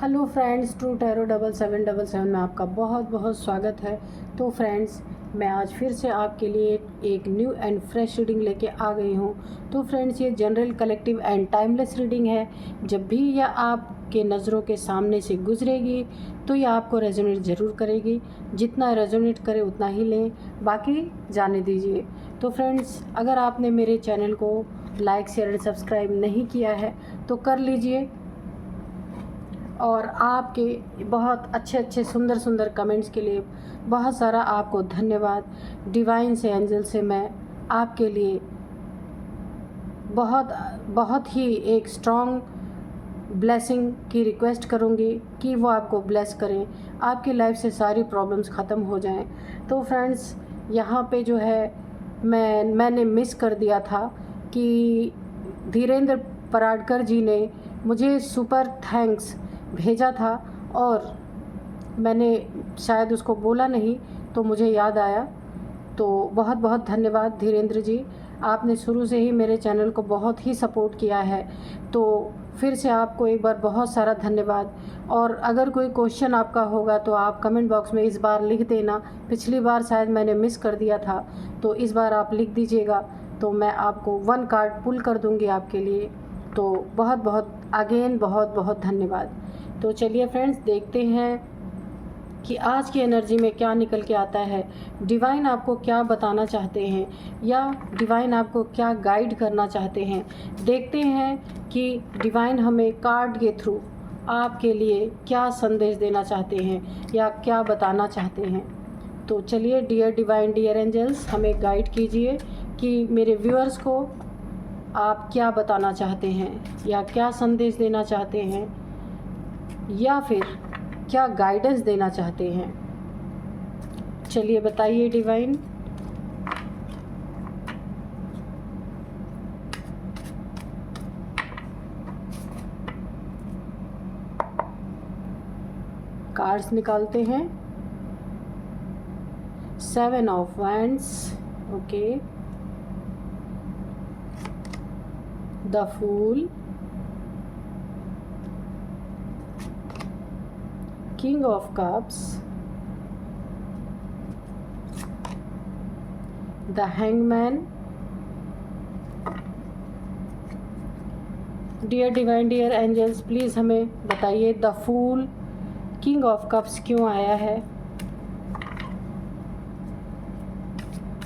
Hello friends, true tarot 7777 में आपका बहुत बहुत स्वागत है। तो फ्रेंड्स, मैं आज फिर से आपके लिए एक न्यू एंड फ्रेश रीडिंग लेके आ गई हूँ। तो फ्रेंड्स, ये general, collective and timeless reading है। जब भी यह आपके नज़रों के सामने से गुजरेगी तो यह आपको रेजोनेट ज़रूर करेगी। जितना रेजोनेट करे उतना ही लें, बाकी जाने दीजिए। तो फ्रेंड्स, अगर आपने मेरे चैनल को लाइक, शेयर एंड सब्सक्राइब नहीं किया है तो कर लीजिए। और आपके बहुत अच्छे अच्छे सुंदर सुंदर कमेंट्स के लिए बहुत सारा आपको धन्यवाद। डिवाइन से, एंजल से मैं आपके लिए बहुत ही एक स्ट्रॉन्ग ब्लेसिंग की रिक्वेस्ट करूंगी कि वो आपको ब्लेस करें, आपकी लाइफ से सारी प्रॉब्लम्स ख़त्म हो जाएं। तो फ्रेंड्स, यहाँ पे जो है मैंने मिस कर दिया था कि धीरेन्द्र पराडकर जी ने मुझे सुपर थैंक्स भेजा था और मैंने शायद उसको बोला नहीं, तो मुझे याद आया। तो बहुत बहुत धन्यवाद धीरेन्द्र जी, आपने शुरू से ही मेरे चैनल को बहुत ही सपोर्ट किया है। तो फिर से आपको एक बार बहुत सारा धन्यवाद। और अगर कोई क्वेश्चन आपका होगा तो आप कमेंट बॉक्स में इस बार लिख देना। पिछली बार शायद मैंने मिस कर दिया था, तो इस बार आप लिख दीजिएगा, तो मैं आपको 1 कार्ड पुल कर दूंगी आपके लिए। तो बहुत बहुत धन्यवाद। तो चलिए फ्रेंड्स, देखते हैं कि आज की एनर्जी में क्या निकल के आता है। डिवाइन आपको क्या बताना चाहते हैं या डिवाइन आपको क्या गाइड करना चाहते हैं। देखते हैं कि डिवाइन हमें कार्ड के थ्रू आपके लिए क्या संदेश देना चाहते हैं या क्या बताना चाहते हैं। तो चलिए, डियर डिवाइन, डियर एंजल्स, हमें गाइड कीजिए कि मेरे व्यूअर्स को आप क्या बताना चाहते हैं या क्या संदेश देना चाहते हैं या फिर क्या गाइडेंस देना चाहते हैं। चलिए बताइए डिवाइन। कार्ड्स निकालते हैं। 7 of wands, okay, the fool, King of Cups, the Hangman। Dear divine, dear angels, please हमें बताइए the fool, king of cups क्यों आया है,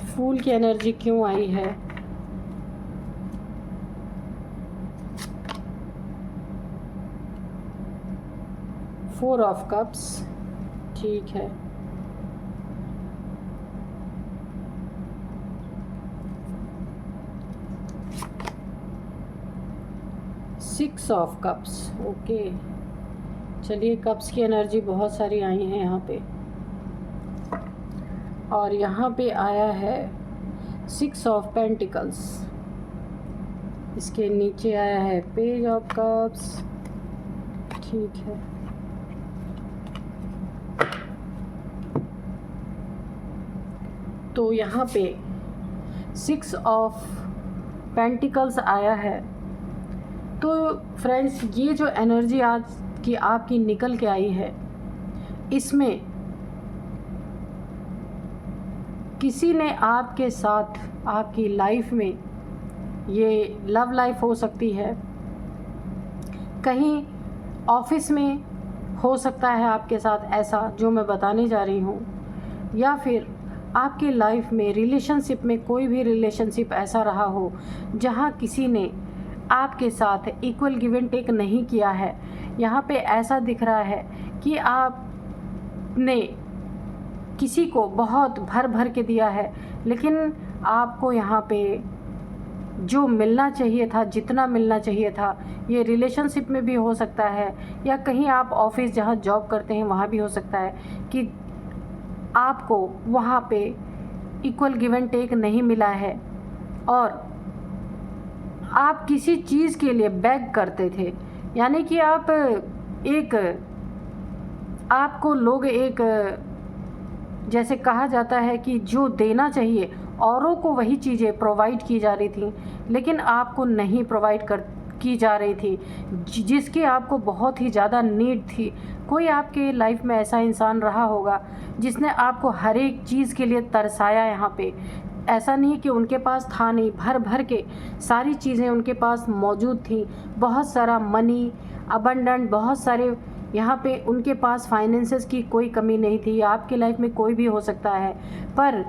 फूल की एनर्जी क्यों आई है, 4 ऑफ कप्स, ठीक है, 6 ऑफ कप्स, ओके। चलिए, कप्स की एनर्जी बहुत सारी आई हैं यहाँ पे। और यहाँ पे आया है 6 ऑफ पेंटिकल्स। इसके नीचे आया है पेज ऑफ कप्स, ठीक है। तो यहाँ पे 6 ऑफ पेंटिकल्स आया है। तो फ्रेंड्स, ये जो एनर्जी आज की आपकी निकल के आई है, इसमें किसी ने आपके साथ आपकी लाइफ में, ये लव लाइफ हो सकती है, कहीं ऑफिस में हो सकता है आपके साथ ऐसा जो मैं बताने जा रही हूँ, या फिर आपकी लाइफ में रिलेशनशिप में कोई भी रिलेशनशिप ऐसा रहा हो जहाँ किसी ने आपके साथ इक्वल गिव एंड टेक नहीं किया है। यहाँ पे ऐसा दिख रहा है कि आपने किसी को बहुत भर भर के दिया है, लेकिन आपको यहाँ पे जो मिलना चाहिए था, जितना मिलना चाहिए था, ये रिलेशनशिप में भी हो सकता है या कहीं आप ऑफिस जहाँ जॉब करते हैं वहाँ भी हो सकता है कि आपको वहाँ पे इक्वल गिव एंड टेक नहीं मिला है और आप किसी चीज़ के लिए बेग करते थे। यानी कि आपको लोग एक, जैसे कहा जाता है कि जो देना चाहिए औरों को वही चीज़ें प्रोवाइड की जा रही थी, लेकिन आपको नहीं प्रोवाइड की जा रही थी, जिसकी आपको बहुत ही ज़्यादा नीड थी। कोई आपके लाइफ में ऐसा इंसान रहा होगा जिसने आपको हर एक चीज़ के लिए तरसाया। यहाँ पे ऐसा नहीं कि उनके पास था नहीं, भर भर के सारी चीज़ें उनके पास मौजूद थी। बहुत सारा मनी अबंडेंट, बहुत सारे यहाँ पे उनके पास फाइनेंसेस की कोई कमी नहीं थी। आपके लाइफ में कोई भी हो सकता है, पर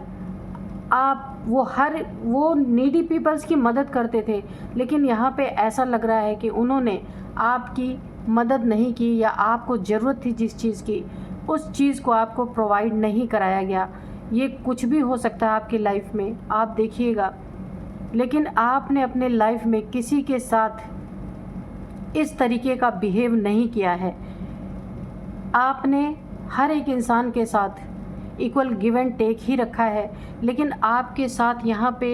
आप वो नीडी पीपल्स की मदद करते थे। लेकिन यहाँ पे ऐसा लग रहा है कि उन्होंने आपकी मदद नहीं की, या आपको ज़रूरत थी जिस चीज़ की, उस चीज़ को आपको प्रोवाइड नहीं कराया गया। ये कुछ भी हो सकता है आपकी लाइफ में, आप देखिएगा। लेकिन आपने अपने लाइफ में किसी के साथ इस तरीके का बिहेव नहीं किया है। आपने हर एक इंसान के साथ इक्वल गिव एंड टेक ही रखा है, लेकिन आपके साथ यहाँ पे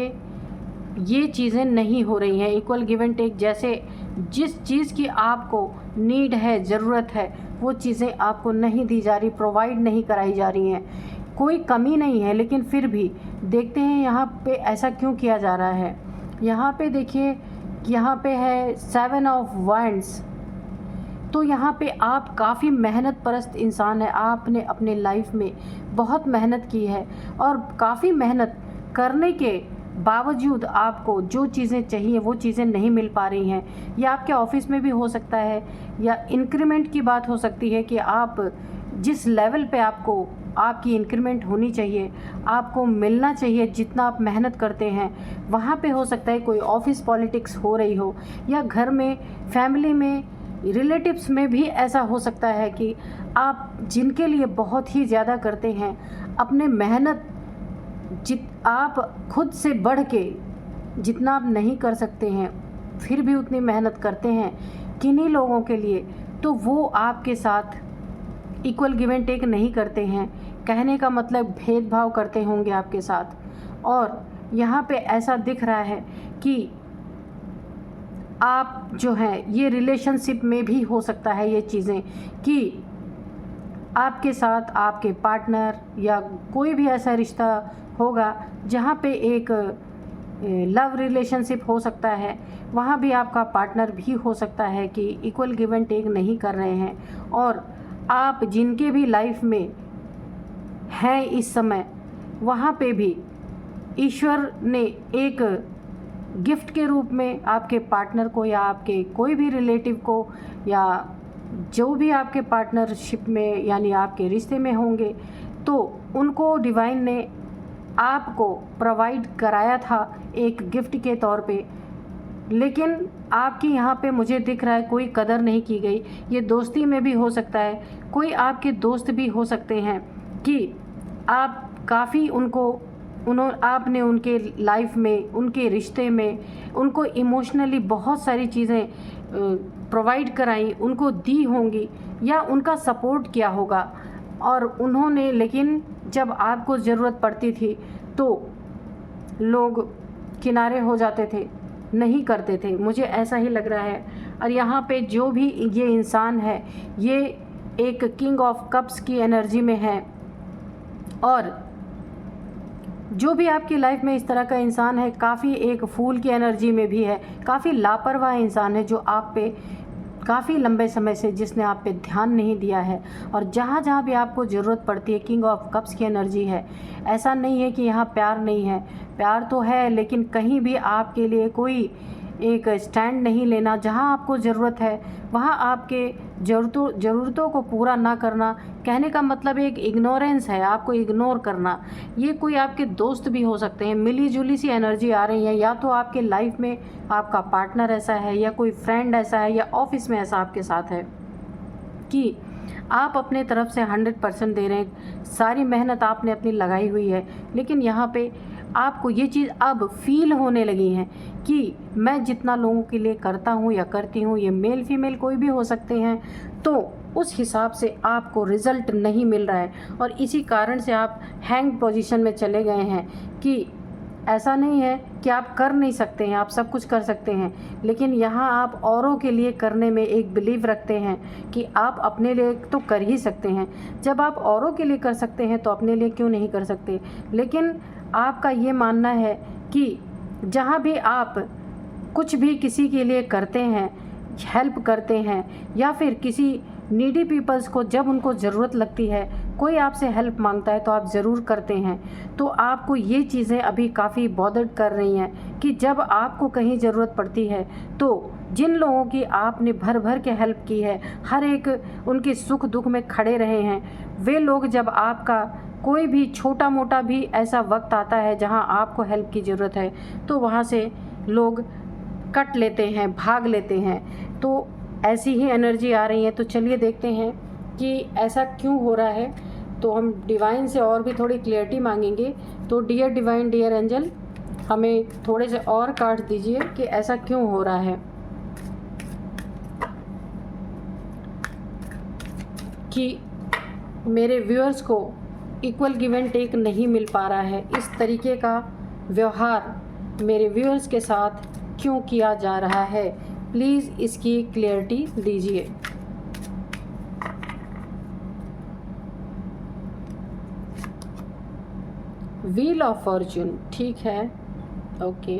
ये चीज़ें नहीं हो रही हैं इक्वल गिव एंड टेक। जैसे जिस चीज़ की आपको नीड है, ज़रूरत है, वो चीज़ें आपको नहीं दी जा रही, प्रोवाइड नहीं कराई जा रही हैं। कोई कमी नहीं है, लेकिन फिर भी देखते हैं यहाँ पे ऐसा क्यों किया जा रहा है। यहाँ पे देखिए, यहाँ पे है 7 ऑफ वैंड्स। तो यहाँ पे आप काफ़ी मेहनत परस्त इंसान है। आपने अपने लाइफ में बहुत मेहनत की है, और काफ़ी मेहनत करने के बावजूद आपको जो चीज़ें चाहिए वो चीज़ें नहीं मिल पा रही हैं। या आपके ऑफिस में भी हो सकता है, या इंक्रीमेंट की बात हो सकती है कि आप जिस लेवल पे आपको आपकी इंक्रीमेंट होनी चाहिए, आपको मिलना चाहिए जितना आप मेहनत करते हैं, वहाँ पे हो सकता है कोई ऑफिस पॉलिटिक्स हो रही हो, या घर में, फैमिली में, रिलेटिव्स में भी ऐसा हो सकता है कि आप जिनके लिए बहुत ही ज़्यादा करते हैं, अपने मेहनत आप खुद से बढ़ के जितना आप नहीं कर सकते हैं, फिर भी उतनी मेहनत करते हैं किन्हीं लोगों के लिए, तो वो आपके साथ इक्वल गिव एंड टेक नहीं करते हैं। कहने का मतलब भेदभाव करते होंगे आपके साथ। और यहाँ पे ऐसा दिख रहा है कि आप जो हैं, ये रिलेशनशिप में भी हो सकता है ये चीज़ें, कि आपके साथ आपके पार्टनर या कोई भी ऐसा रिश्ता होगा जहाँ पे एक लव रिलेशनशिप हो सकता है, वहाँ भी आपका पार्टनर भी हो सकता है कि इक्वल गिव एंड टेक नहीं कर रहे हैं। और आप जिनके भी लाइफ में हैं इस समय, वहाँ पे भी ईश्वर ने एक गिफ्ट के रूप में आपके पार्टनर को, या आपके कोई भी रिलेटिव को, या जो भी आपके पार्टनरशिप में यानी आपके रिश्ते में होंगे, तो उनको डिवाइन ने आपको प्रोवाइड कराया था एक गिफ्ट के तौर पे। लेकिन आपकी यहाँ पे मुझे दिख रहा है कोई कदर नहीं की गई। ये दोस्ती में भी हो सकता है, कोई आपके दोस्त भी हो सकते हैं कि आप काफ़ी आपने उनके लाइफ में, उनके रिश्ते में, उनको इमोशनली बहुत सारी चीज़ें प्रोवाइड कराई, उनको दी होंगी, या उनका सपोर्ट किया होगा। और उन्होंने, लेकिन जब आपको ज़रूरत पड़ती थी तो लोग किनारे हो जाते थे, नहीं करते थे। मुझे ऐसा ही लग रहा है। और यहाँ पे जो भी ये इंसान है, ये एक किंग ऑफ कप्स की एनर्जी में है। और जो भी आपकी लाइफ में इस तरह का इंसान है, काफ़ी एक फूल की एनर्जी में भी है, काफ़ी लापरवाह इंसान है, जो आप पे काफ़ी लंबे समय से, जिसने आप पे ध्यान नहीं दिया है। और जहाँ जहाँ भी आपको ज़रूरत पड़ती है, किंग ऑफ कप्स की एनर्जी है। ऐसा नहीं है कि यहाँ प्यार नहीं है, प्यार तो है, लेकिन कहीं भी आपके लिए कोई एक स्टैंड नहीं लेना। जहाँ आपको ज़रूरत है वहाँ आपके ज़रूरतों को पूरा ना करना, कहने का मतलब एक इग्नोरेंस है, आपको इग्नोर करना। ये कोई आपके दोस्त भी हो सकते हैं। मिली जुली सी एनर्जी आ रही है, या तो आपके लाइफ में आपका पार्टनर ऐसा है, या कोई फ्रेंड ऐसा है, या ऑफिस में ऐसा आपके साथ है कि आप अपने तरफ से 100% दे रहे हैं, सारी मेहनत आपने अपनी लगाई हुई है। लेकिन यहाँ पे आपको ये चीज़ अब फील होने लगी है कि मैं जितना लोगों के लिए करता हूँ या करती हूँ, ये मेल फीमेल कोई भी हो सकते हैं, तो उस हिसाब से आपको रिज़ल्ट नहीं मिल रहा है। और इसी कारण से आप हैंग पोजीशन में चले गए हैं कि ऐसा नहीं है कि आप कर नहीं सकते हैं, आप सब कुछ कर सकते हैं। लेकिन यहाँ आप औरों के लिए करने में एक बिलीव रखते हैं कि आप अपने लिए तो कर ही सकते हैं। जब आप औरों के लिए कर सकते हैं तो अपने लिए क्यों नहीं कर सकते। लेकिन आपका ये मानना है कि जहाँ भी आप कुछ भी किसी के लिए करते हैं, हेल्प करते हैं, या फिर किसी नीडी पीपल्स को जब उनको ज़रूरत लगती है, कोई आपसे हेल्प मांगता है तो आप ज़रूर करते हैं। तो आपको ये चीज़ें अभी काफ़ी बॉदर्ड कर रही हैं कि जब आपको कहीं ज़रूरत पड़ती है तो जिन लोगों की आपने भर भर के हेल्प की है, हर एक उनके सुख दुख में खड़े रहे हैं, वे लोग जब आपका कोई भी छोटा मोटा भी ऐसा वक्त आता है जहां आपको हेल्प की ज़रूरत है, तो वहां से लोग कट लेते हैं, भाग लेते हैं। तो ऐसी ही एनर्जी आ रही है। तो चलिए देखते हैं कि ऐसा क्यों हो रहा है। तो हम डिवाइन से और भी थोड़ी क्लियरिटी मांगेंगे। तो डियर डिवाइन, डियर एंजल, हमें थोड़े से और कार्ड दीजिए कि ऐसा क्यों हो रहा है कि मेरे व्यूअर्स को इक्वल गिव एंड टेक नहीं मिल पा रहा है। इस तरीके का व्यवहार मेरे व्यूअर्स के साथ क्यों किया जा रहा है, प्लीज़ इसकी क्लियरिटी दीजिए। व्हील ऑफ फॉर्च्यून, ठीक है, ओके।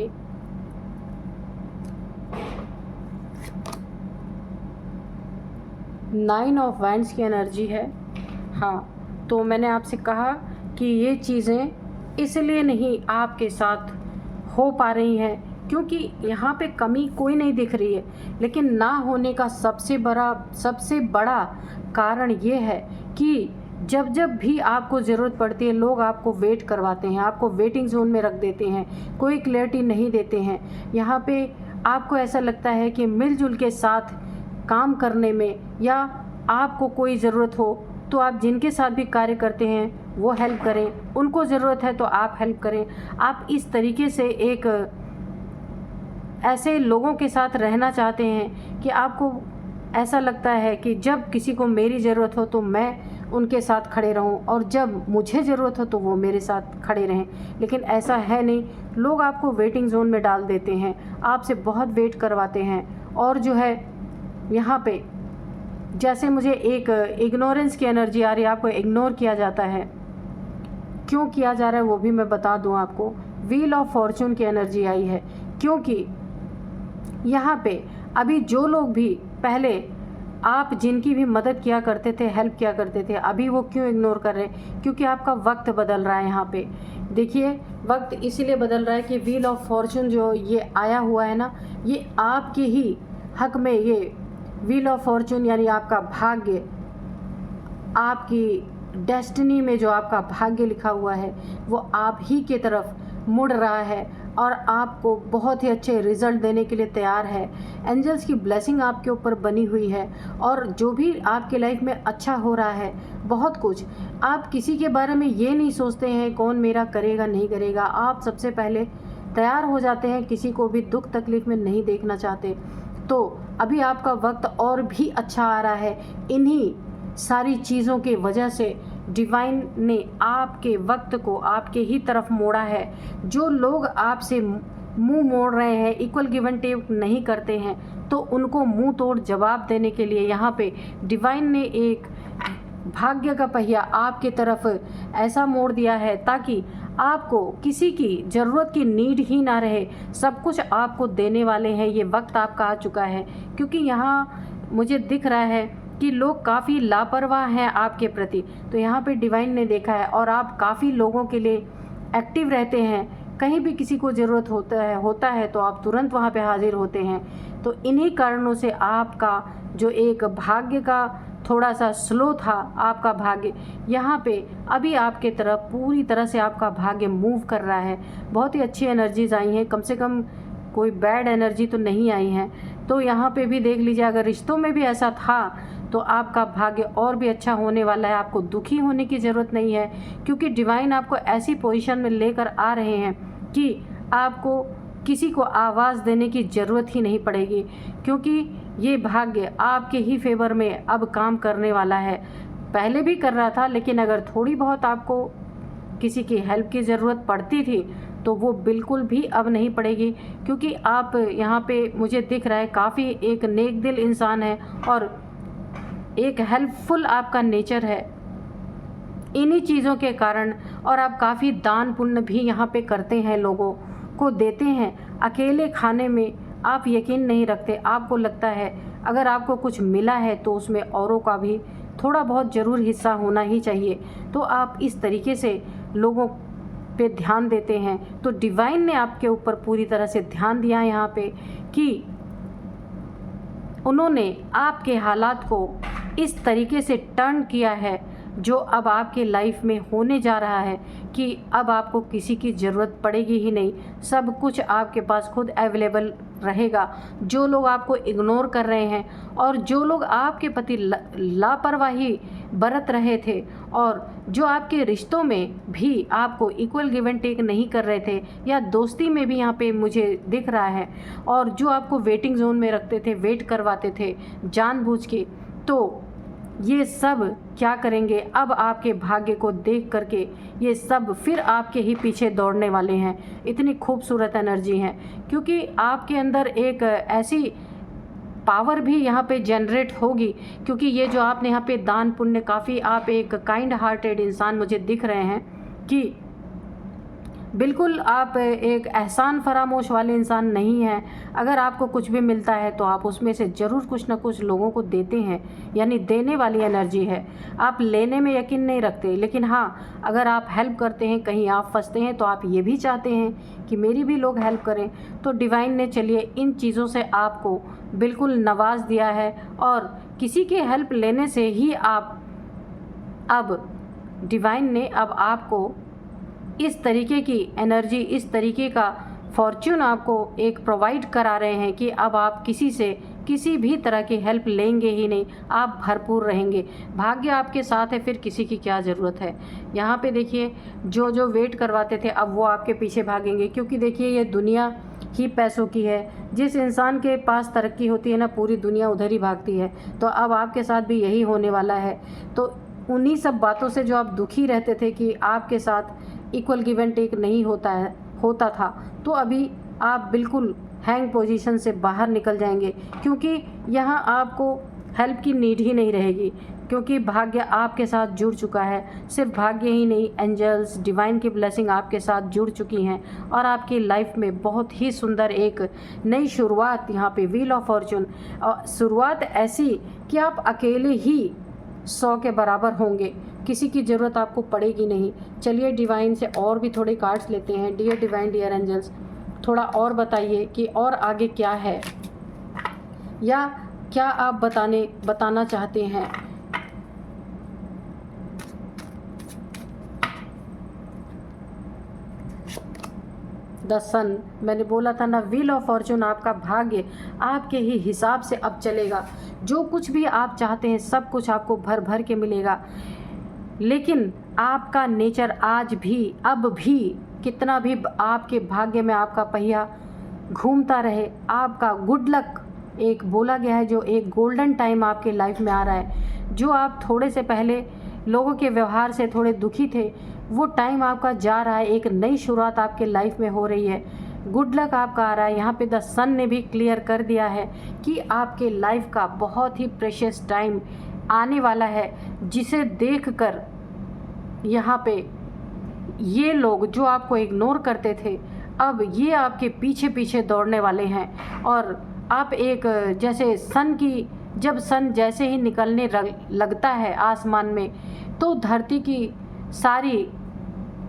नाइन ऑफ वैंड्स की एनर्जी है। हाँ, तो मैंने आपसे कहा कि ये चीज़ें इसलिए नहीं आपके साथ हो पा रही हैं क्योंकि यहाँ पे कमी कोई नहीं दिख रही है, लेकिन ना होने का सबसे बड़ा कारण ये है कि जब जब भी आपको ज़रूरत पड़ती है लोग आपको वेट करवाते हैं, आपको वेटिंग जोन में रख देते हैं, कोई क्लैरिटी नहीं देते हैं। यहाँ पे आपको ऐसा लगता है कि मिलजुल के साथ काम करने में, या आपको कोई ज़रूरत हो तो आप जिनके साथ भी कार्य करते हैं वो हेल्प करें, उनको ज़रूरत है तो आप हेल्प करें। आप इस तरीके से एक ऐसे लोगों के साथ रहना चाहते हैं कि आपको ऐसा लगता है कि जब किसी को मेरी ज़रूरत हो तो मैं उनके साथ खड़े रहूं, और जब मुझे ज़रूरत हो तो वो मेरे साथ खड़े रहें। लेकिन ऐसा है नहीं, लोग आपको वेटिंग जोन में डाल देते हैं, आपसे बहुत वेट करवाते हैं। और जो है यहाँ पे जैसे मुझे एक इग्नोरेंस की एनर्जी आ रही है, आपको इग्नोर किया जाता है। क्यों किया जा रहा है वो भी मैं बता दूं आपको। व्हील ऑफ फॉर्च्यून की एनर्जी आई है क्योंकि यहाँ पे अभी जो लोग भी पहले आप जिनकी भी मदद किया करते थे, हेल्प किया करते थे, अभी वो क्यों इग्नोर कर रहे हैं? क्योंकि आपका वक्त बदल रहा है। यहाँ पे देखिए, वक्त इसीलिए बदल रहा है कि व्हील ऑफ फॉर्च्यून जो ये आया हुआ है ना, ये आपके ही हक में, ये व्हील ऑफ फॉर्च्यून यानी आपका भाग्य, आपकी डेस्टिनी में जो आपका भाग्य लिखा हुआ है वो आप ही के तरफ मुड़ रहा है और आपको बहुत ही अच्छे रिजल्ट देने के लिए तैयार है। एंजल्स की ब्लेसिंग आपके ऊपर बनी हुई है और जो भी आपके लाइफ में अच्छा हो रहा है, बहुत कुछ, आप किसी के बारे में ये नहीं सोचते हैं कौन मेरा करेगा नहीं करेगा। आप सबसे पहले तैयार हो जाते हैं, किसी को भी दुख तकलीफ में नहीं देखना चाहते। तो अभी आपका वक्त और भी अच्छा आ रहा है। इन्हीं सारी चीज़ों की वजह से डिवाइन ने आपके वक्त को आपके ही तरफ मोड़ा है। जो लोग आपसे मुंह मोड़ रहे हैं, इक्वल गिव एंड टेक नहीं करते हैं, तो उनको मुंह तोड़ जवाब देने के लिए यहाँ पे डिवाइन ने एक भाग्य का पहिया आपके तरफ ऐसा मोड़ दिया है ताकि आपको किसी की ज़रूरत की नीड ही ना रहे। सब कुछ आपको देने वाले हैं। ये वक्त आपका आ चुका है क्योंकि यहाँ मुझे दिख रहा है कि लोग काफ़ी लापरवाह हैं आपके प्रति। तो यहाँ पे डिवाइन ने देखा है और आप काफ़ी लोगों के लिए एक्टिव रहते हैं। कहीं भी किसी को ज़रूरत होता है तो आप तुरंत वहाँ पे हाजिर होते हैं। तो इन्हीं कारणों से आपका जो एक भाग्य का थोड़ा सा स्लो था, आपका भाग्य यहाँ पे अभी आपके तरफ पूरी तरह से आपका भाग्य मूव कर रहा है। बहुत ही अच्छी एनर्जीज़ आई हैं, कम से कम कोई बैड एनर्जी तो नहीं आई हैं। तो यहाँ पे भी देख लीजिए, अगर रिश्तों में भी ऐसा था तो आपका भाग्य और भी अच्छा होने वाला है। आपको दुखी होने की ज़रूरत नहीं है क्योंकि डिवाइन आपको ऐसी पोजीशन में लेकर आ रहे हैं कि आपको किसी को आवाज़ देने की ज़रूरत ही नहीं पड़ेगी क्योंकि ये भाग्य आपके ही फेवर में अब काम करने वाला है। पहले भी कर रहा था, लेकिन अगर थोड़ी बहुत आपको किसी की हेल्प की ज़रूरत पड़ती थी तो वो बिल्कुल भी अब नहीं पड़ेगी क्योंकि आप यहाँ पे मुझे दिख रहा है काफ़ी एक नेक दिल इंसान है और एक हेल्पफुल आपका नेचर है इन्हीं चीज़ों के कारण। और आप काफ़ी दान पुण्य भी यहाँ पे करते हैं, लोगों को देते हैं। अकेले खाने में आप यकीन नहीं रखते, आपको लगता है अगर आपको कुछ मिला है तो उसमें औरों का भी थोड़ा बहुत ज़रूर हिस्सा होना ही चाहिए। तो आप इस तरीके से लोगों पे ध्यान देते हैं, तो डिवाइन ने आपके ऊपर पूरी तरह से ध्यान दिया है यहाँ पे कि उन्होंने आपके हालात को इस तरीके से टर्न किया है जो अब आपके लाइफ में होने जा रहा है कि अब आपको किसी की ज़रूरत पड़ेगी ही नहीं, सब कुछ आपके पास खुद अवेलेबल रहेगा। जो लोग आपको इग्नोर कर रहे हैं और जो लोग आपके प्रति लापरवाही बरत रहे थे और जो आपके रिश्तों में भी आपको इक्वल गिव एंड टेक नहीं कर रहे थे या दोस्ती में भी यहाँ पे मुझे दिख रहा है, और जो आपको वेटिंग जोन में रखते थे, वेट करवाते थे जानबूझ के, तो ये सब क्या करेंगे, अब आपके भाग्य को देख करके ये सब फिर आपके ही पीछे दौड़ने वाले हैं। इतनी खूबसूरत एनर्जी है, क्योंकि आपके अंदर एक ऐसी पावर भी यहाँ पे जनरेट होगी, क्योंकि ये जो आपने यहाँ पे दान पुण्य, काफ़ी आप एक काइंड हार्टेड इंसान मुझे दिख रहे हैं कि बिल्कुल आप एक एहसान फरामोश वाले इंसान नहीं हैं। अगर आपको कुछ भी मिलता है तो आप उसमें से ज़रूर कुछ ना कुछ लोगों को देते हैं, यानी देने वाली एनर्जी है। आप लेने में यकीन नहीं रखते, लेकिन हाँ, अगर आप हेल्प करते हैं, कहीं आप फंसते हैं तो आप ये भी चाहते हैं कि मेरी भी लोग हेल्प करें। तो डिवाइन ने चलिए इन चीज़ों से आपको बिल्कुल नवाज दिया है, और किसी की हेल्प लेने से ही आप अब डिवाइन ने अब आपको इस तरीके की एनर्जी, इस तरीके का फॉर्च्यून आपको एक प्रोवाइड करा रहे हैं कि अब आप किसी से किसी भी तरह की हेल्प लेंगे ही नहीं, आप भरपूर रहेंगे। भाग्य आपके साथ है, फिर किसी की क्या ज़रूरत है। यहाँ पे देखिए, जो जो वेट करवाते थे अब वो आपके पीछे भागेंगे, क्योंकि देखिए ये दुनिया ही पैसों की है। जिस इंसान के पास तरक्की होती है ना, पूरी दुनिया उधर ही भागती है। तो अब आपके साथ भी यही होने वाला है। तो उन्हीं सब बातों से जो आप दुखी रहते थे कि आपके साथ इक्वल गिव एंड टेक नहीं होता था, तो अभी आप बिल्कुल हैंग पोजीशन से बाहर निकल जाएंगे, क्योंकि यहाँ आपको हेल्प की नीड ही नहीं रहेगी, क्योंकि भाग्य आपके साथ जुड़ चुका है। सिर्फ भाग्य ही नहीं, एंजल्स, डिवाइन की ब्लेसिंग आपके साथ जुड़ चुकी हैं और आपकी लाइफ में बहुत ही सुंदर एक नई शुरुआत, यहाँ पे व्हील ऑफ फॉर्चून, और शुरुआत ऐसी कि आप अकेले ही 100 के बराबर होंगे, किसी की ज़रूरत आपको पड़ेगी नहीं। चलिए डिवाइन से और भी थोड़े कार्ड्स लेते हैं। डियर डिवाइन, डियर एंजल्स, थोड़ा और बताइए कि और आगे क्या है, या क्या आप बताना चाहते हैं। द सन, मैंने बोला था ना, व्हील ऑफ फॉर्चून, आपका भाग्य आपके ही हिसाब से अब चलेगा। जो कुछ भी आप चाहते हैं सब कुछ आपको भर भर के मिलेगा। लेकिन आपका नेचर आज भी, अब भी, कितना भी आपके भाग्य में आपका पहिया घूमता रहे, आपका गुड लक एक बोला गया है, जो एक गोल्डन टाइम आपके लाइफ में आ रहा है। जो आप थोड़े से पहले लोगों के व्यवहार से थोड़े दुखी थे, वो टाइम आपका जा रहा है, एक नई शुरुआत आपके लाइफ में हो रही है। गुड लक आपका आ रहा है। यहाँ पे द सन ने भी क्लियर कर दिया है कि आपके लाइफ का बहुत ही प्रेशियस टाइम आने वाला है, जिसे देखकर यहाँ पे ये लोग जो आपको इग्नोर करते थे, अब ये आपके पीछे पीछे दौड़ने वाले हैं। और आप एक, जैसे सन की, जब सन जैसे ही निकलने लगता है आसमान में, तो धरती की सारी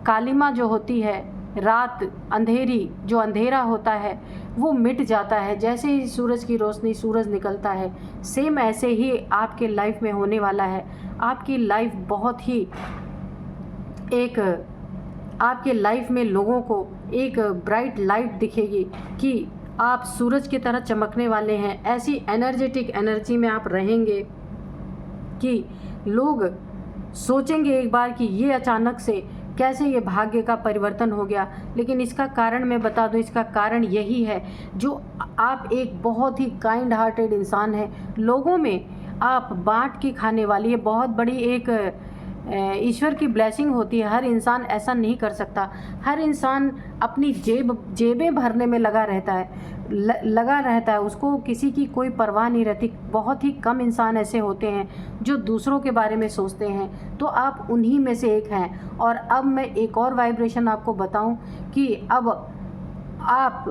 कालिमा जो होती है, रात अंधेरी, जो अंधेरा होता है वो मिट जाता है। जैसे ही सूरज की रोशनी, सूरज निकलता है, सेम ऐसे ही आपके लाइफ में होने वाला है। आपकी लाइफ बहुत ही एक, आपके लाइफ में लोगों को एक ब्राइट लाइट दिखेगी कि आप सूरज की तरह चमकने वाले हैं। ऐसी एनर्जेटिक एनर्जी में आप रहेंगे कि लोग सोचेंगे एक बार कि ये अचानक से कैसे ये भाग्य का परिवर्तन हो गया। लेकिन इसका कारण मैं बता दूं, इसका कारण यही है, जो आप एक बहुत ही काइंड हार्टेड इंसान हैं। लोगों में आप बांट के खाने वाली, ये बहुत बड़ी एक ईश्वर की ब्लेसिंग होती है। हर इंसान ऐसा नहीं कर सकता। हर इंसान अपनी जेबें भरने में लगा रहता है, उसको किसी की कोई परवाह नहीं रहती। बहुत ही कम इंसान ऐसे होते हैं जो दूसरों के बारे में सोचते हैं, तो आप उन्हीं में से एक हैं। और अब मैं एक और वाइब्रेशन आपको बताऊं कि अब आप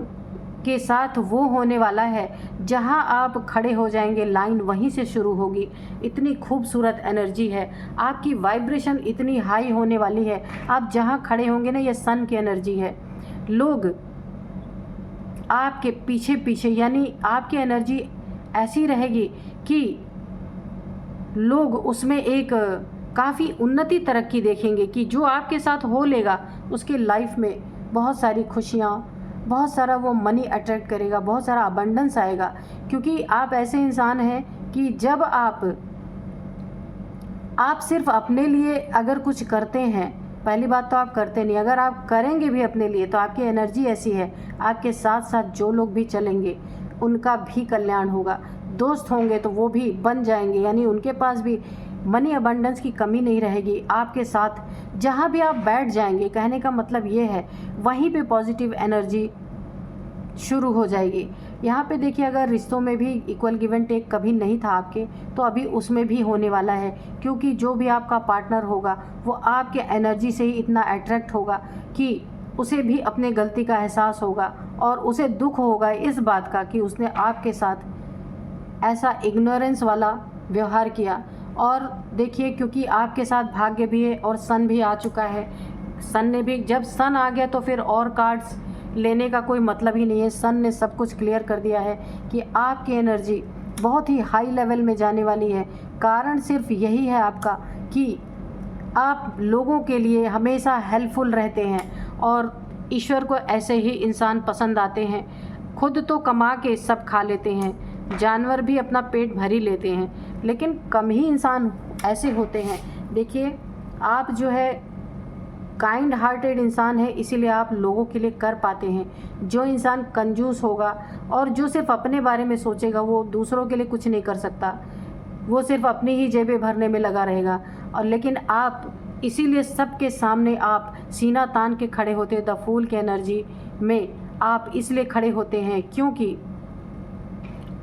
के साथ वो होने वाला है, जहां आप खड़े हो जाएंगे लाइन वहीं से शुरू होगी। इतनी खूबसूरत एनर्जी है, आपकी वाइब्रेशन इतनी हाई होने वाली है। आप जहां खड़े होंगे ना, ये सन की एनर्जी है। लोग आपके पीछे पीछे, यानी आपकी एनर्जी ऐसी रहेगी कि लोग उसमें एक काफ़ी उन्नति तरक्की देखेंगे कि जो आपके साथ हो लेगा उसके लाइफ में बहुत सारी खुशियाँ, बहुत सारा वो मनी अट्रैक्ट करेगा, बहुत सारा अबंडेंस आएगा। क्योंकि आप ऐसे इंसान हैं कि जब आप सिर्फ अपने लिए अगर कुछ करते हैं, पहली बात तो आप करते नहीं, अगर आप करेंगे भी अपने लिए तो आपकी एनर्जी ऐसी है, आपके साथ साथ जो लोग भी चलेंगे उनका भी कल्याण होगा। दोस्त होंगे तो वो भी बन जाएंगे, यानी उनके पास भी मनी अबंडेंस की कमी नहीं रहेगी। आपके साथ जहाँ भी आप बैठ जाएंगे, कहने का मतलब ये है वहीं पे पॉजिटिव एनर्जी शुरू हो जाएगी। यहाँ पे देखिए, अगर रिश्तों में भी इक्वल गिव एंड टेक कभी नहीं था आपके, तो अभी उसमें भी होने वाला है। क्योंकि जो भी आपका पार्टनर होगा वो आपके एनर्जी से ही इतना अट्रैक्ट होगा कि उसे भी अपने गलती का एहसास होगा और उसे दुख होगा इस बात का कि उसने आपके साथ ऐसा इग्नोरेंस वाला व्यवहार किया। और देखिए, क्योंकि आपके साथ भाग्य भी है और सन भी आ चुका है, सन ने भी, जब सन आ गया तो फिर और कार्ड्स लेने का कोई मतलब ही नहीं है। सन ने सब कुछ क्लियर कर दिया है कि आपकी एनर्जी बहुत ही हाई लेवल में जाने वाली है। कारण सिर्फ यही है आपका कि आप लोगों के लिए हमेशा हेल्पफुल रहते हैं और ईश्वर को ऐसे ही इंसान पसंद आते हैं। खुद तो कमा के सब खा लेते हैं, जानवर भी अपना पेट भर ही लेते हैं, लेकिन कम ही इंसान ऐसे होते हैं। देखिए, आप जो है काइंड हार्टेड इंसान है, इसीलिए आप लोगों के लिए कर पाते हैं। जो इंसान कंजूस होगा और जो सिर्फ अपने बारे में सोचेगा, वो दूसरों के लिए कुछ नहीं कर सकता, वो सिर्फ अपनी ही जेबें भरने में लगा रहेगा। और लेकिन आप इसीलिए सबके सामने आप सीना तान के खड़े होते हैं। द फूल की एनर्जी में आप इसलिए खड़े होते हैं क्योंकि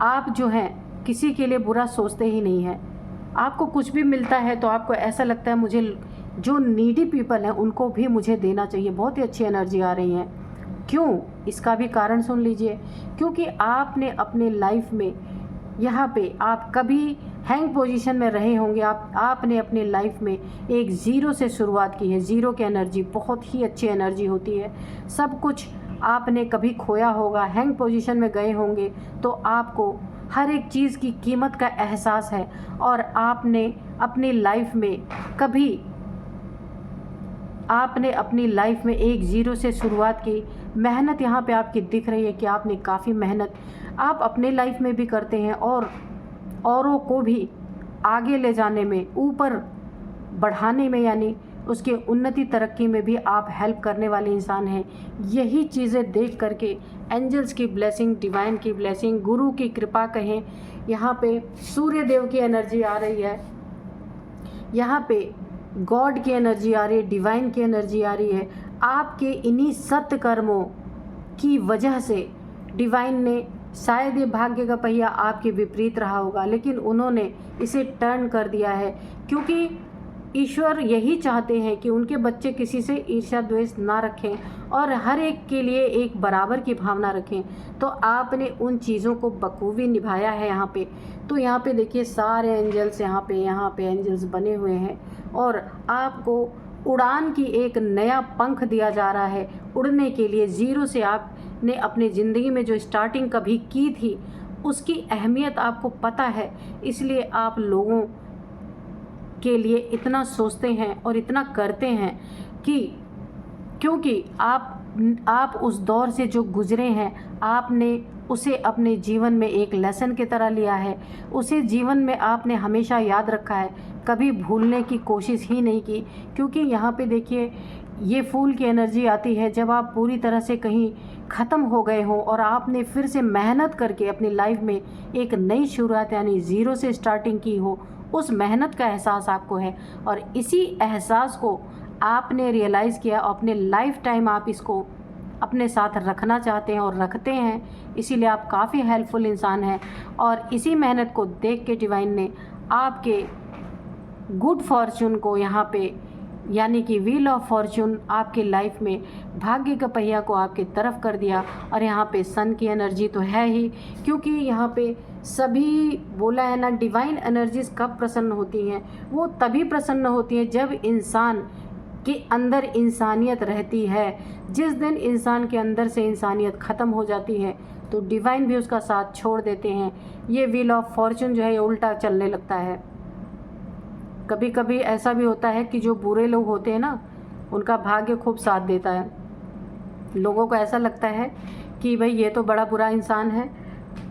आप जो हैं किसी के लिए बुरा सोचते ही नहीं हैं। आपको कुछ भी मिलता है तो आपको ऐसा लगता है मुझे जो नीडी पीपल हैं उनको भी मुझे देना चाहिए। बहुत ही अच्छी एनर्जी आ रही है। क्यों? इसका भी कारण सुन लीजिए। क्योंकि आपने अपने लाइफ में यहाँ पे आप कभी हैंग पोजीशन में रहे होंगे। आपने अपने लाइफ में एक ज़ीरो से शुरुआत की है। ज़ीरो की एनर्जी बहुत ही अच्छी एनर्जी होती है। सब कुछ आपने कभी खोया होगा, हैंग पोजीशन में गए होंगे, तो आपको हर एक चीज़ की कीमत का एहसास है। और आपने अपनी लाइफ में एक ज़ीरो से शुरुआत की। मेहनत यहाँ पे आपकी दिख रही है कि आपने काफ़ी मेहनत आप अपने लाइफ में भी करते हैं और औरों को भी आगे ले जाने में, ऊपर बढ़ाने में, यानी उसके उन्नति तरक्की में भी आप हेल्प करने वाले इंसान हैं। यही चीज़ें देख करके एंजल्स की ब्लेसिंग, डिवाइन की ब्लेसिंग, गुरु की कृपा कहें, यहाँ पे सूर्य देव की एनर्जी आ रही है, यहाँ पे गॉड की एनर्जी आ रही है, डिवाइन की एनर्जी आ रही है। आपके इन्हीं सत्य कर्मों की वजह से डिवाइन ने, शायद ये भाग्य का पहिया आपके विपरीत रहा होगा, लेकिन उन्होंने इसे टर्न कर दिया है। क्योंकि ईश्वर यही चाहते हैं कि उनके बच्चे किसी से ईर्ष्या द्वेष ना रखें और हर एक के लिए एक बराबर की भावना रखें। तो आपने उन चीज़ों को बखूबी निभाया है यहाँ पे। तो यहाँ पे देखिए, सारे एंजल्स यहाँ पे एंजल्स बने हुए हैं और आपको उड़ान की एक नया पंख दिया जा रहा है उड़ने के लिए। ज़ीरो से आपने अपनी ज़िंदगी में जो स्टार्टिंग कभी की थी उसकी अहमियत आपको पता है, इसलिए आप लोगों के लिए इतना सोचते हैं और इतना करते हैं कि क्योंकि आप उस दौर से जो गुजरे हैं, आपने उसे अपने जीवन में एक लेसन की तरह लिया है। उसे जीवन में आपने हमेशा याद रखा है, कभी भूलने की कोशिश ही नहीं की। क्योंकि यहाँ पे देखिए, ये फूल की एनर्जी आती है जब आप पूरी तरह से कहीं ख़त्म हो गए हो और आपने फिर से मेहनत करके अपनी लाइफ में एक नई शुरुआत, यानी ज़ीरो से स्टार्टिंग की हो। उस मेहनत का एहसास आपको है और इसी एहसास को आपने रियलाइज़ किया। अपने लाइफ टाइम आप इसको अपने साथ रखना चाहते हैं और रखते हैं, इसीलिए आप काफ़ी हेल्पफुल इंसान हैं। और इसी मेहनत को देख के डिवाइन ने आपके गुड फॉर्चून को यहाँ पे यानी कि व्हील ऑफ फॉर्चून आपके लाइफ में भाग्य का पहिया को आपके तरफ कर दिया। और यहाँ पे सन की एनर्जी तो है ही, क्योंकि यहाँ पे सभी बोला है ना, डिवाइन एनर्जीज कब प्रसन्न होती हैं, वो तभी प्रसन्न होती हैं जब इंसान के अंदर इंसानियत रहती है। जिस दिन इंसान के अंदर से इंसानियत ख़त्म हो जाती है तो डिवाइन भी उसका साथ छोड़ देते हैं। ये व्हील ऑफ फॉर्चून जो है ये उल्टा चलने लगता है। कभी कभी ऐसा भी होता है कि जो बुरे लोग होते हैं ना, उनका भाग्य खूब साथ देता है। लोगों को ऐसा लगता है कि भाई ये तो बड़ा बुरा इंसान है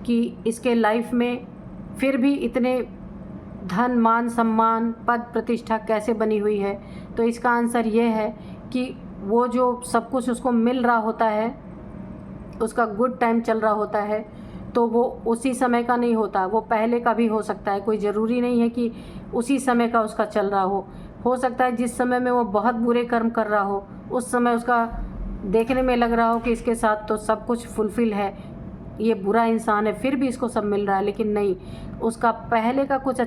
कि इसके लाइफ में फिर भी इतने धन मान सम्मान पद प्रतिष्ठा कैसे बनी हुई है। तो इसका आंसर ये है कि वो जो सब कुछ उसको मिल रहा होता है, उसका गुड टाइम चल रहा होता है, तो वो उसी समय का नहीं होता, वो पहले का भी हो सकता है। कोई ज़रूरी नहीं है कि उसी समय का उसका चल रहा हो सकता है जिस समय में वो बहुत बुरे कर्म कर रहा हो, उस समय उसका देखने में लग रहा हो कि इसके साथ तो सब कुछ फुलफ़िल है, ये बुरा इंसान है, फिर भी इसको सब मिल रहा है। लेकिन नहीं, उसका पहले का कुछ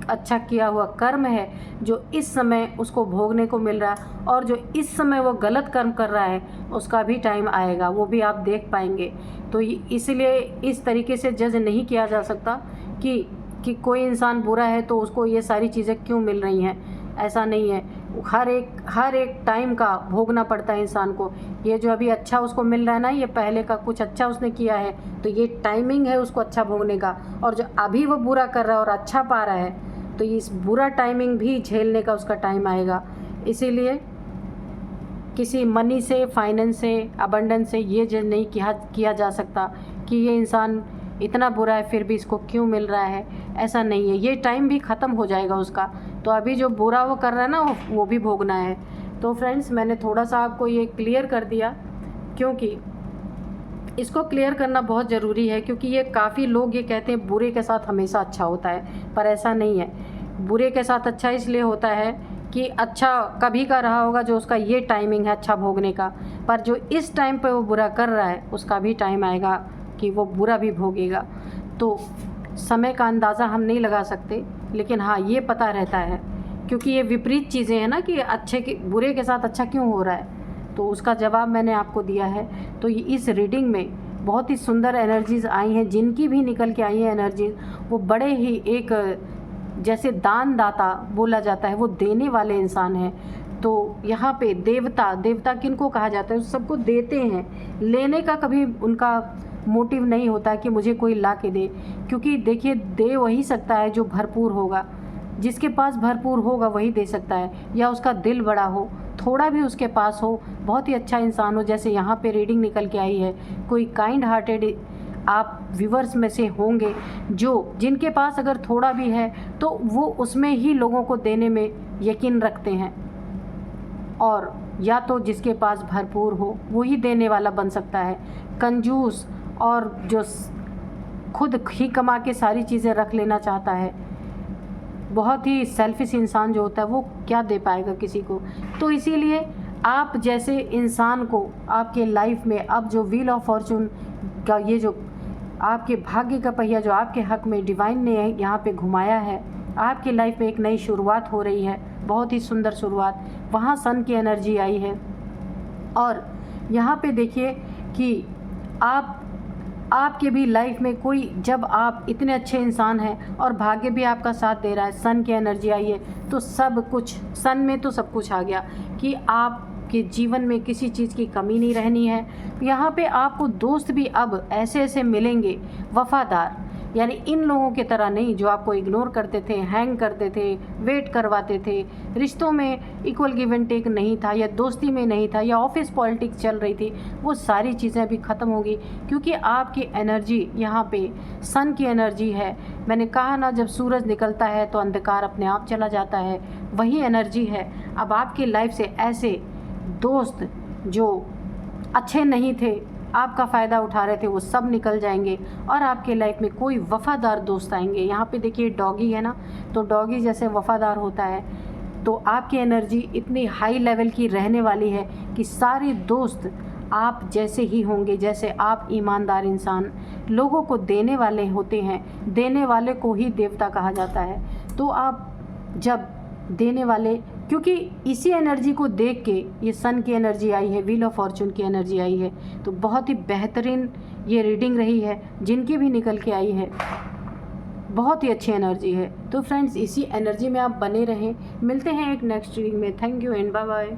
अच्छा किया हुआ कर्म है जो इस समय उसको भोगने को मिल रहा है। और जो इस समय वो गलत कर्म कर रहा है उसका भी टाइम आएगा, वो भी आप देख पाएंगे। तो इसलिए इस तरीके से जज नहीं किया जा सकता कि कोई इंसान बुरा है तो उसको ये सारी चीज़ें क्यों मिल रही हैं। ऐसा नहीं है, हर एक टाइम का भोगना पड़ता है इंसान को। ये जो अभी अच्छा उसको मिल रहा है ना, ये पहले का कुछ अच्छा उसने किया है, तो ये टाइमिंग है उसको अच्छा भोगने का। और जो अभी वो बुरा कर रहा है और अच्छा पा रहा है, तो इस बुरा टाइमिंग भी झेलने का उसका टाइम आएगा। इसीलिए किसी मनी से, फाइनेंस से, अबंडेंस से ये जज नहीं किया जा सकता कि ये इंसान इतना बुरा है फिर भी इसको क्यों मिल रहा है। ऐसा नहीं है, ये टाइम भी ख़त्म हो जाएगा उसका। तो अभी जो बुरा वो कर रहा है ना, वो भी भोगना है। तो फ्रेंड्स, मैंने थोड़ा सा आपको ये क्लियर कर दिया, क्योंकि इसको क्लियर करना बहुत ज़रूरी है। क्योंकि ये काफ़ी लोग ये कहते हैं बुरे के साथ हमेशा अच्छा होता है, पर ऐसा नहीं है। बुरे के साथ अच्छा इसलिए होता है कि अच्छा कभी का रहा होगा जो उसका ये टाइमिंग है अच्छा भोगने का, पर जो इस टाइम पे वो बुरा कर रहा है उसका भी टाइम आएगा कि वो बुरा भी भोगेगा। तो समय का अंदाज़ा हम नहीं लगा सकते, लेकिन हाँ ये पता रहता है, क्योंकि ये विपरीत चीज़ें हैं ना कि अच्छे के बुरे के साथ अच्छा क्यों हो रहा है। तो उसका जवाब मैंने आपको दिया है। तो इस रीडिंग में बहुत ही सुंदर एनर्जीज़ आई हैं, जिनकी भी निकल के आई हैं एनर्जीज़, वो बड़े ही एक जैसे दानदाता बोला जाता है, वो देने वाले इंसान हैं। तो यहाँ पे देवता किनको कहा जाता है, सबको देते हैं। लेने का कभी उनका मोटिव नहीं होता कि मुझे कोई ला के दे, क्योंकि देखिए दे वही सकता है जो भरपूर होगा। जिसके पास भरपूर होगा वही दे सकता है, या उसका दिल बड़ा हो, थोड़ा भी उसके पास हो, बहुत ही अच्छा इंसान हो। जैसे यहाँ पे रीडिंग निकल के आई है, कोई काइंड हार्टेड आप व्यूवर्स में से होंगे जिनके पास अगर थोड़ा भी है तो वो उसमें ही लोगों को देने में यकीन रखते हैं। और या तो जिसके पास भरपूर हो वही देने वाला बन सकता है। कंजूस और जो खुद ही कमा के सारी चीज़ें रख लेना चाहता है, बहुत ही सेल्फिश इंसान जो होता है, वो क्या दे पाएगा किसी को। तो इसीलिए आप जैसे इंसान को आपके लाइफ में अब जो व्हील ऑफ फॉर्चून का ये जो आपके भाग्य का पहिया जो आपके हक में डिवाइन ने यहाँ पे घुमाया है, आपकी लाइफ में एक नई शुरुआत हो रही है, बहुत ही सुंदर शुरुआत। वहाँ सन की एनर्जी आई है। और यहाँ पे देखिए कि आपके भी लाइफ में कोई, जब आप इतने अच्छे इंसान हैं और भाग्य भी आपका साथ दे रहा है, सन की एनर्जी आई है, तो सब कुछ सन में तो सब कुछ आ गया कि आपके जीवन में किसी चीज़ की कमी नहीं रहनी है। यहाँ पे आपको दोस्त भी अब ऐसे ऐसे मिलेंगे वफादार, यानी इन लोगों की तरह नहीं जो आपको इग्नोर करते थे, हैंग करते थे, वेट करवाते थे, रिश्तों में इक्वल गिव एंड टेक नहीं था, या दोस्ती में नहीं था, या ऑफिस पॉलिटिक्स चल रही थी। वो सारी चीज़ें अभी ख़त्म होगी, क्योंकि आपकी एनर्जी यहाँ पे सन की एनर्जी है। मैंने कहा ना, जब सूरज निकलता है तो अंधकार अपने आप चला जाता है, वही एनर्जी है। अब आपकी लाइफ से ऐसे दोस्त जो अच्छे नहीं थे, आपका फ़ायदा उठा रहे थे, वो सब निकल जाएंगे और आपके लाइफ में कोई वफ़ादार दोस्त आएंगे। यहाँ पे देखिए डॉगी है ना, तो डॉगी जैसे वफ़ादार होता है, तो आपकी एनर्जी इतनी हाई लेवल की रहने वाली है कि सारे दोस्त आप जैसे ही होंगे, जैसे आप ईमानदार इंसान लोगों को देने वाले होते हैं। देने वाले को ही देवता कहा जाता है। तो आप जब देने वाले क्योंकि इसी एनर्जी को देख के ये सन की एनर्जी आई है, व्हील ऑफ फॉर्चून की एनर्जी आई है। तो बहुत ही बेहतरीन ये रीडिंग रही है, जिनकी भी निकल के आई है बहुत ही अच्छी एनर्जी है। तो फ्रेंड्स, इसी एनर्जी में आप बने रहें। मिलते हैं एक नेक्स्ट रीडिंग में। Thank you and bye bye.